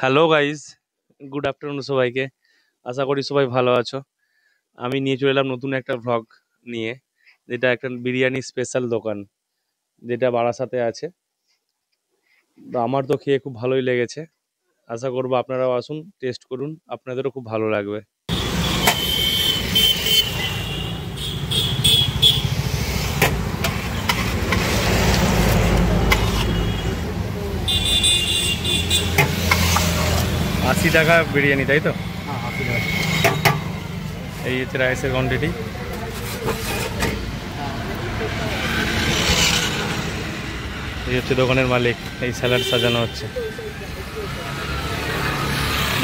Hello guys, good afternoon সবাইকে। আশা করি সবাই ভালো আছো। আমি নিয়ে চলে এলাম নতুন একটা ভ্লগ নিয়ে, যেটা একটা বিরিয়ানি স্পেশাল দোকান, যেটা বারাসাতে আছে। তো আমার তো খেয়ে খুব ভালোই লেগেছে। আশা করবো আপনারাও আসুন, টেস্ট করুন, আপনাদেরও খুব ভালো লাগবে। 80 টাকা বিরিয়ানি, তাই তো? এই হচ্ছে রাইসের কোয়ান্টিটি। এই হচ্ছে দোকানের মালিক, এই স্যালাড সাজানো হচ্ছে।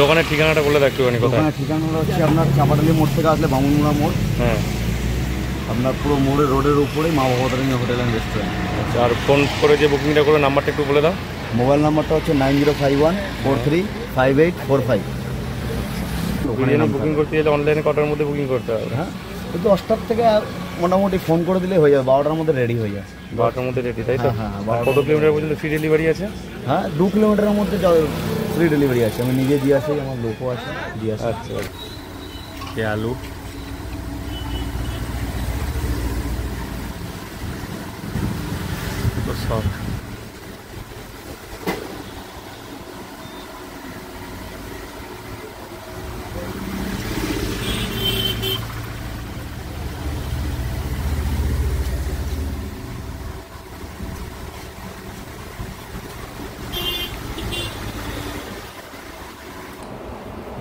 দোকানের ঠিকানাটা বলে দেখ একটুখানি। কোথায়? ঠিকানাটা হচ্ছে আপনার চাপাটালি মোড় থেকে আসলে বামুনমুড়া মোড়। হ্যাঁ, আপনার পুরো মোড়ের রোডের উপরেই মা ভবতারিণী হোটেল অ্যান্ড রেস্টুরেন্ট। আচ্ছা, আর ফোন করে যে বুকিংটা করবে নাম্বারটা একটু বলে দাও। মোবাইল নাম্বারটা হচ্ছে 9051435845। বিরিয়ানি বুকিং করতে গেলে অনলাইনে কটার মধ্যে বুকিং করতে হবে? হ্যাঁ, 10টার থেকে মোটামুটি ফোন করে দিলে হয়ে যাবে, 12টার মধ্যে রেডি হয়ে যায়। 12টার মধ্যে রেডি, তাই তো? হ্যাঁ, কত কিলোমিটার পর্যন্ত ফ্রি ডেলিভারি আছে? হ্যাঁ, 2 কিলোমিটারের মধ্যে ফ্রি ডেলিভারি আছে। আমি নিজে দিয়ে আসি, আমার লোকও আছে দিয়ে আসি। আচ্ছা, আলু সব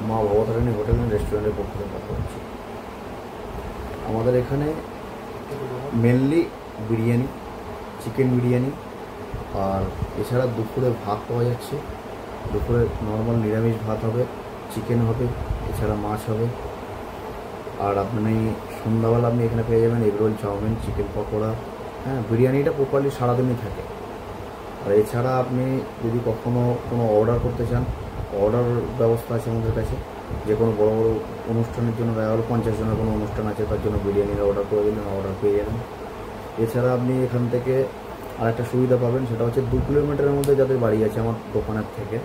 মা ভবতারিণী হোটেল অ্যান্ড রেস্টুরেন্টের পক্ষ থেকে কথা হচ্ছে। আমাদের এখানে মেনলি বিরিয়ানি, চিকেন বিরিয়ানি, আর এছাড়া দুপুরে ভাত পাওয়া যাচ্ছে। দুপুরে নর্মাল নিরামিষ ভাত হবে, চিকেন হবে, এছাড়া মাছ হবে। আর আপনি সন্ধ্যাবেলা আপনি এখানে পেয়ে যাবেন এগরোল, চাউমিন, চিকেন পকোড়া। হ্যাঁ, বিরিয়ানিটা প্রপারলি সারাদিনই থাকে। আর এছাড়া আপনি যদি কখনও কোনো অর্ডার করতে চান, অর্ডার ব্যবস্থা আছে আমাদের কাছে। যে কোনো বড়ো বড়ো অনুষ্ঠানের জন্য, দেখা গেলো 50 জনের কোনো অনুষ্ঠান আছে, তার জন্য বিরিয়ানির অর্ডার করে দিলেন, অর্ডার পেয়ে যাবেন। এছাড়া আপনি এখান থেকে আরেকটা সুবিধা পাবেন, সেটা হচ্ছে 2 কিলোমিটারের মধ্যে যাদের বাড়ি আছে আমার দোকানের থেকে,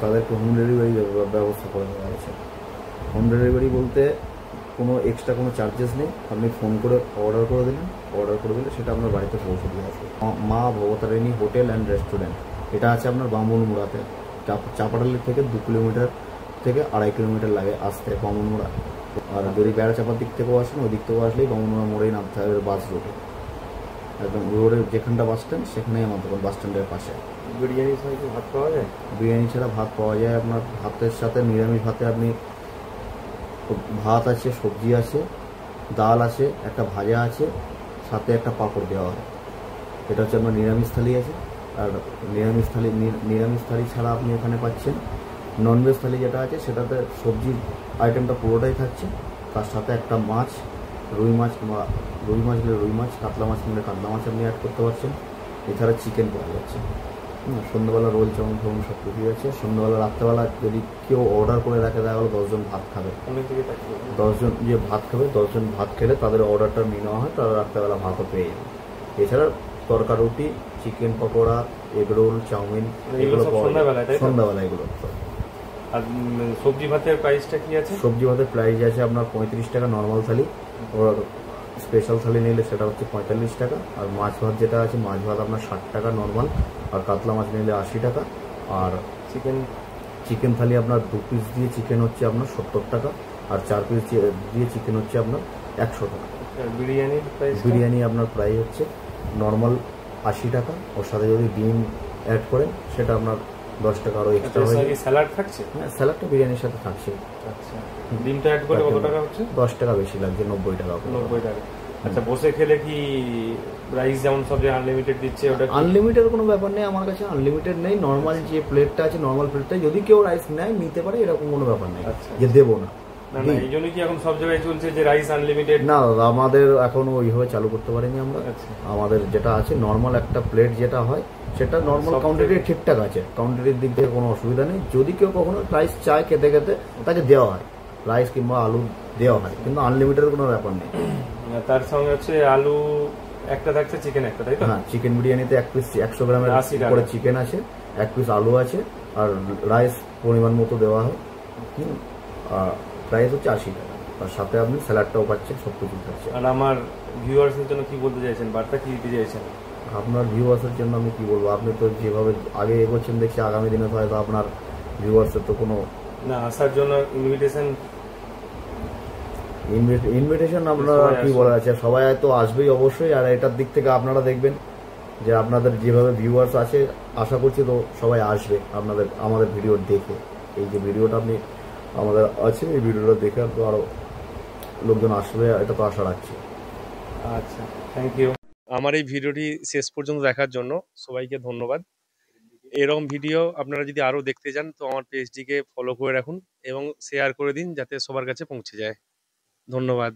তাদেরকে হোম ডেলিভারি ব্যবস্থা করে দেওয়া হয়েছে। হোম ডেলিভারি বলতে কোনো এক্সট্রা কোনো চার্জেস নেই। আপনি ফোন করে অর্ডার করে দিলেন, অর্ডার করে দিলে সেটা আপনার বাড়িতে পৌঁছে দিয়ে আসবে। মা ভবতারিণী হোটেল অ্যান্ড রেস্টুরেন্ট, এটা আছে আপনার বামুনমুড়াতে। চাপাটালি থেকে 2 কিলোমিটার থেকে 2.5 কিলোমিটার লাগে আসতে বামুনমুড়া। আর যদি বেড়াচাপার দিক থেকেও আসেন, ওই দিক থেকেও আসলেই বামুনমুড়া মোড়েই নামতে হবে বাস রুটে। একদম রোডের যেখানটা বাস স্ট্যান্ড, সেখানেই আমার দোকান, বাস স্ট্যান্ডের পাশে। বিরিয়ানি ছাড়া কি ভাত পাওয়া যায়? বিরিয়ানি ছাড়া ভাত পাওয়া যায়। আপনার ভাতের সাথে নিরামিষ ভাতে আপনি ভাত আছে, সবজি আছে, ডাল আছে, একটা ভাজা আছে, সাথে একটা পাঁপড় দেওয়া হয়। এটা হচ্ছে আপনার নিরামিষ থালি আছে। আর নিরামিষ থালি ছাড়া আপনি এখানে পাচ্ছেন ননভেজ থালি যেটা আছে, সেটাতে সবজির আইটেমটা পুরোটাই থাকছে। তার সাথে একটা মাছ, রুই মাছ কিংবা রুই মাছ হলে রুই মাছ, কাতলা মাছ কিংবা কাতলা মাছ আপনি অ্যাড করতে পারছেন। এছাড়া চিকেন পাওয়া যাচ্ছে। সন্ধ্যাবেলা রোল, চাউমিন ফাউমিন সব কিছুই আছে। সন্ধ্যাবেলা, রাত্রেবেলা যদি কেউ অর্ডার করে রাখে, দেখা গেলো 10 জন ভাত খাবে, 10 জন যে ভাত খাবে, 10 জন ভাত খেলে তাদের অর্ডারটা নিয়ে নেওয়া হয়, তারা রাত্রেবেলা ভাতও পেয়ে যাবে। এছাড়া তরকা রুটি, চিকেন পকোড়া, এগরোল, চাউমিন, এগুলো সন্ধ্যাবেলা এগুলো। আর সবজি ভাতের প্রাইসটা কি আছে? সবজি ভাতের প্রাইস আছে আপনার 35 টাকা নর্মাল থালি, ওর স্পেশাল থালি নিলে সেটা হচ্ছে 45 টাকা। আর মাছ ভাত যেটা আছে, মাছ ভাত আপনার 60 টাকা নর্মাল, আর কাতলা মাছ নিলে 80 টাকা। আর চিকেন থালি আপনার 2 পিস দিয়ে চিকেন হচ্ছে আপনার 70 টাকা, আর 4 পিস দিয়ে চিকেন হচ্ছে আপনার 100 টাকা। বিরিয়ানি আপনার প্রাইস হচ্ছে নর্মাল 80 টাকা, ওর সাথে যদি ডিম অ্যাড করেন সেটা আপনার 10 টাকা আরও এক্সট্রা হয়ে যায়। স্যালাড থাকছে? হ্যাঁ, স্যালাডটা বিরিয়ানির সাথে থাকছে। আচ্ছা, ডিমটা অ্যাড করে কত টাকা হচ্ছে? 10 টাকা বেশি লাগছে, 90 টাকা। 90 টাকা। আচ্ছা, বসে খেলে কি রাইস যেমন সব যে আনলিমিটেড দিচ্ছে, ওটা আনলিমিটেড কোনো ব্যাপার নেই। আমার কাছে আনলিমিটেড নেই। নর্মাল যে প্লেটটা আছে, নর্মাল প্লেটটাই যদি কেউ রাইস নেয় নিতে পারে, এরকম কোনো ব্যাপার নেই যে দেবো না। এই জন্য কি এখন সব জায়গায় চলছে যে রাইস আনলিমিটেড? না, আমাদের এখনো ওইভাবে চালু করতে পারিনি আমরা। আমাদের যেটা আছে নর্মাল একটা প্লেট যেটা হয়, সেটা নর্মাল কোয়ান্টিটি ঠিকঠাক আছে। কোয়ান্টিটির দিক থেকে কোনো অসুবিধা নেই। যদি কেউ কখনো রাইস চায় খেতে খেতে, তাকে দেওয়া হয় রাইস কিংবা আলু দেওয়া হয়, কিন্তু আনলিমিটেড কোনো ব্যাপার নেই। তার সঙ্গে হচ্ছে আলু একটা থাকছে, চিকেন একটা, তাই তো? হ্যাঁ, চিকেন বিরিয়ানিতে 1 পিস 100 গ্রামের করে চিকেন আছে, 1 পিস আলু আছে, আর রাইস পরিমাণ মতো দেওয়া হয়। আর প্রাইস হচ্ছে 80 টাকা। আর সাথে আপনি স্যালাডটাও পাচ্ছেন, সব কিছু পাচ্ছেন। আর আমার ভিউয়ার্সের জন্য কি বলতে চাইছেন, বার্তা কি দিতে চাইছেন? আপনার ভিউয়ার্সের জন্য আমি কি বলবো, আপনি তো যেভাবে আগে এগোচ্ছেন দেখছি, আগামী দিনে তো হয়তো আপনার ভিউয়ার্সের তো কোনো না, আসার জন্য ইনভিটেশন আপনারা কি বলা আছে, সবাই হয়তো আসবেই অবশ্যই। আর এটার দিক থেকে আপনারা দেখবেন যে আপনাদের যেভাবে ভিউয়ার্স আছে, আশা করছি তো সবাই আসবে আমাদের ভিডিও দেখে। এই যে ভিডিওটা আপনি আমাদের আছে, এই ভিডিওটা দেখে তো আরো লোকজন আসবে, এটা তো আশা রাখছি। আচ্ছা, থ্যাংক ইউ। আমার এই ভিডিওটি শেষ পর্যন্ত দেখার জন্য সবাইকে ধন্যবাদ। এরকম ভিডিও আপনারা যদি আরও দেখতে চান তো আমার পেজটিকে ফলো করে রাখুন এবং শেয়ার করে দিন যাতে সবার কাছে পৌঁছে যায়। ধন্যবাদ।